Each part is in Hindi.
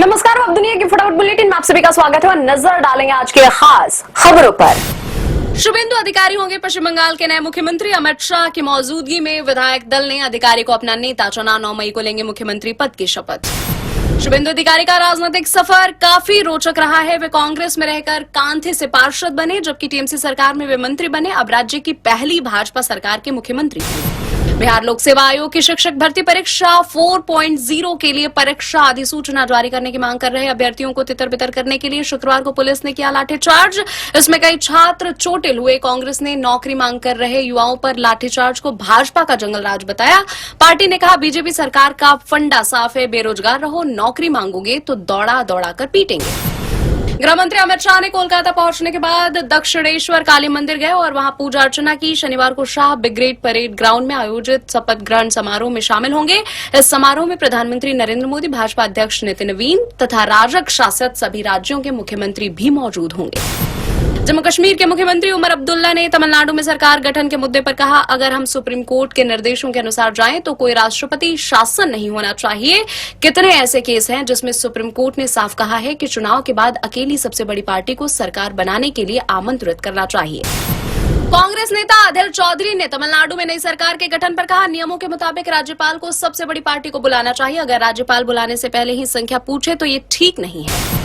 नमस्कार, अब दुनिया की फटाफट बुलेटिन में आप सभी का स्वागत है और नजर डालेंगे आज के खास खबरों पर। शुभेंदु अधिकारी होंगे पश्चिम बंगाल के नए मुख्यमंत्री। अमित शाह की मौजूदगी में विधायक दल ने अधिकारी को अपना नेता चुना। 9 मई को लेंगे मुख्यमंत्री पद की शपथ। शुभेंदु अधिकारी का राजनीतिक सफर काफी रोचक रहा है। वे कांग्रेस में रहकर कांथे से पार्षद बने, जबकि टीएमसी सरकार में वे मंत्री बने। अब राज्य की पहली भाजपा सरकार के मुख्यमंत्री। बिहार लोक सेवा आयोग की शिक्षक भर्ती परीक्षा 4.0 के लिए परीक्षा अधिसूचना जारी करने की मांग कर रहे अभ्यर्थियों को तितर बितर करने के लिए शुक्रवार को पुलिस ने किया लाठीचार्ज। इसमें कई छात्र चोटिल हुए। कांग्रेस ने नौकरी मांग कर रहे युवाओं पर लाठीचार्ज को भाजपा का जंगल राज बताया। पार्टी ने कहा, बीजेपी सरकार का फंडा साफ है, बेरोजगार रहो, नौकरी मांगोगे तो दौड़ा दौड़ा कर पीटेंगे। गृह मंत्री अमित शाह ने कोलकाता पहुंचने के बाद दक्षिणेश्वर काली मंदिर गए और वहां पूजा अर्चना की। शनिवार को शाह ब्रिगेड परेड ग्राउंड में आयोजित शपथ ग्रहण समारोह में शामिल होंगे। इस समारोह में प्रधानमंत्री नरेंद्र मोदी, भाजपा अध्यक्ष नितिन नवीन तथा राजग शासित सभी राज्यों के मुख्यमंत्री भी मौजूद होंगे। जम्मू कश्मीर के मुख्यमंत्री उमर अब्दुल्ला ने तमिलनाडु में सरकार गठन के मुद्दे पर कहा, अगर हम सुप्रीम कोर्ट के निर्देशों के अनुसार जाएं तो कोई राष्ट्रपति शासन नहीं होना चाहिए। कितने ऐसे केस हैं जिसमें सुप्रीम कोर्ट ने साफ कहा है कि चुनाव के बाद अकेली सबसे बड़ी पार्टी को सरकार बनाने के लिए आमंत्रित करना चाहिए। कांग्रेस नेता अधीर चौधरी ने तमिलनाडु में नई सरकार के गठन पर कहा, नियमों के मुताबिक राज्यपाल को सबसे बड़ी पार्टी को बुलाना चाहिए। अगर राज्यपाल बुलाने से पहले ही संख्या पूछे तो ये ठीक नहीं है।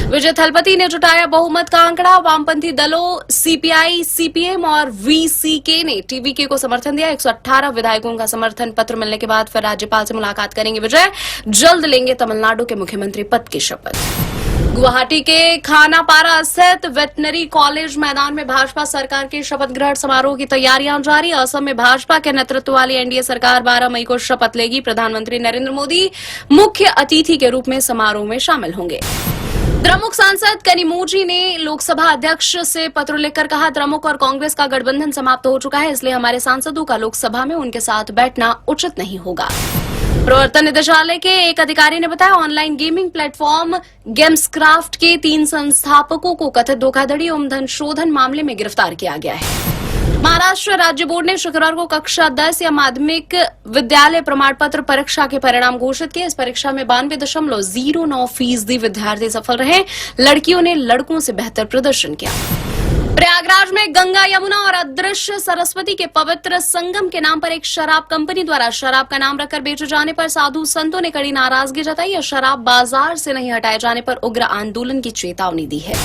विजय थलपति ने जुटाया बहुमत का आंकड़ा। वामपंथी दलों सीपीआई, सीपीएम और वीसीके ने टीवीके को समर्थन दिया। 118 विधायकों का समर्थन पत्र मिलने के बाद फिर राज्यपाल से मुलाकात करेंगे विजय। जल्द लेंगे तमिलनाडु के मुख्यमंत्री पद की शपथ। गुवाहाटी के खानापारा स्थित वेटनरी कॉलेज मैदान में भाजपा सरकार के शपथ ग्रहण समारोह की तैयारियां जारी। असम में भाजपा के नेतृत्व वाली एनडीए सरकार 12 मई को शपथ लेगी। प्रधानमंत्री नरेंद्र मोदी मुख्य अतिथि के रूप में समारोह में शामिल होंगे। द्रमुक सांसद कनिमोझी ने लोकसभा अध्यक्ष से पत्र लिखकर कहा, द्रमुक और कांग्रेस का गठबंधन समाप्त हो चुका है, इसलिए हमारे सांसदों का लोकसभा में उनके साथ बैठना उचित नहीं होगा। प्रवर्तन निदेशालय के एक अधिकारी ने बताया, ऑनलाइन गेमिंग प्लेटफॉर्म गेम्सक्राफ्ट के 3 संस्थापकों को कथित धोखाधड़ी एवं धन शोधन मामले में गिरफ्तार किया गया है। महाराष्ट्र राज्य बोर्ड ने शुक्रवार को कक्षा 10 या माध्यमिक विद्यालय प्रमाण पत्र परीक्षा के परिणाम घोषित किए। इस परीक्षा में 92.09% विद्यार्थी सफल रहे। लड़कियों ने लड़कों से बेहतर प्रदर्शन किया। प्रयागराज में गंगा, यमुना और अदृश्य सरस्वती के पवित्र संगम के नाम पर एक शराब कंपनी द्वारा शराब का नाम रखकर बेचे जाने पर साधु संतों ने कड़ी नाराजगी जताई। यह शराब बाजार से नहीं हटाए जाने पर उग्र आंदोलन की चेतावनी दी है।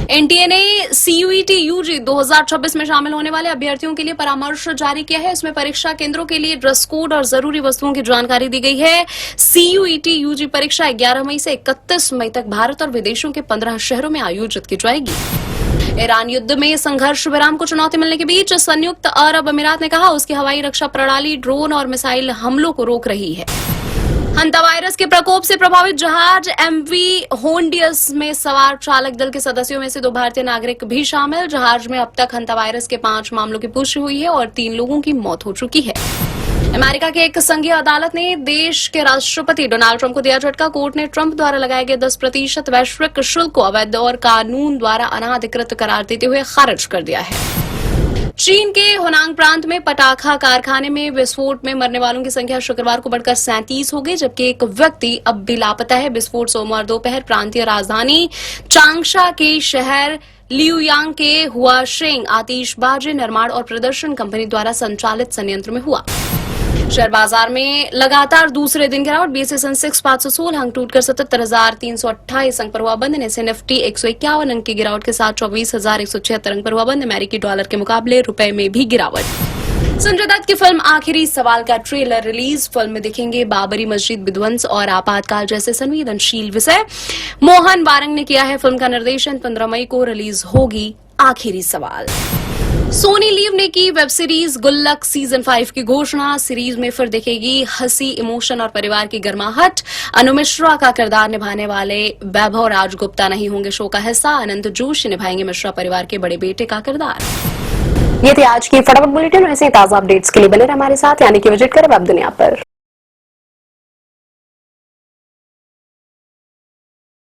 एनटीए ने सीयूईटी यूजी 2026 में शामिल होने वाले अभ्यर्थियों के लिए परामर्श जारी किया है। इसमें परीक्षा केंद्रों के लिए ड्रेस कोड और जरूरी वस्तुओं की जानकारी दी गई है। सीयूईटी यूजी परीक्षा 11 मई से 31 मई तक भारत और विदेशों के 15 शहरों में आयोजित की जाएगी। ईरान युद्ध में संघर्ष विराम को चुनौती मिलने के बीच संयुक्त अरब अमीरात ने कहा, उसकी हवाई रक्षा प्रणाली ड्रोन और मिसाइल हमलों को रोक रही है। हंता वायरस के प्रकोप से प्रभावित जहाज एमवी होंडियस में सवार चालक दल के सदस्यों में से 2 भारतीय नागरिक भी शामिल। जहाज में अब तक हंता वायरस के 5 मामलों की पुष्टि हुई है और 3 लोगों की मौत हो चुकी है। अमेरिका के एक संघीय अदालत ने देश के राष्ट्रपति डोनाल्ड ट्रंप को दिया झटका। कोर्ट ने ट्रंप द्वारा लगाए गए 10% वैश्विक शुल्क को अवैध और कानून द्वारा अनाधिकृत करार देते हुए खारिज कर दिया है। चीन के हुनांग प्रांत में पटाखा कारखाने में विस्फोट में मरने वालों की संख्या शुक्रवार को बढ़कर 37 हो गई, जबकि एक व्यक्ति अब भी लापता है। विस्फोट सोमवार दोपहर प्रांतीय राजधानी चांगशा के शहर लियुयांग के हुआशेंग आतिशबाजी निर्माण और प्रदर्शन कंपनी द्वारा संचालित संयंत्र में हुआ। शेयर बाजार में लगातार दूसरे दिन गिरावट। बीएसई सेंसेक्स 516 अंक टूटकर 77,328 अंक पर हुआ बंद। एनएसई निफ्टी 151 अंक की गिरावट के साथ 24,176 अंक पर हुआ बंद। अमेरिकी डॉलर के मुकाबले रुपए में भी गिरावट। संजय दत्त की फिल्म आखिरी सवाल का ट्रेलर रिलीज। फिल्म में दिखेंगे बाबरी मस्जिद विध्वंस और आपातकाल जैसे संवेदनशील विषय। मोहन वारंग ने किया है फिल्म का निर्देशन। 15 मई को रिलीज होगी आखिरी सवाल। सोनी लीव ने की वेब सीरीज गुल्लक सीजन 5 की घोषणा। सीरीज में फिर दिखेगी हंसी, इमोशन और परिवार की गर्माहट। अनु मिश्रा का किरदार निभाने वाले वैभव राजगुप्ता नहीं होंगे शो का हिस्सा। अनंत जोशी निभाएंगे मिश्रा परिवार के बड़े बेटे का किरदार। ये थी आज की फटाफट बुलेटिन। ऐसे ताजा अपडेट्स के लिए बने रहे हमारे साथ, यानी कि विजिट करें वेब दुनिया पर।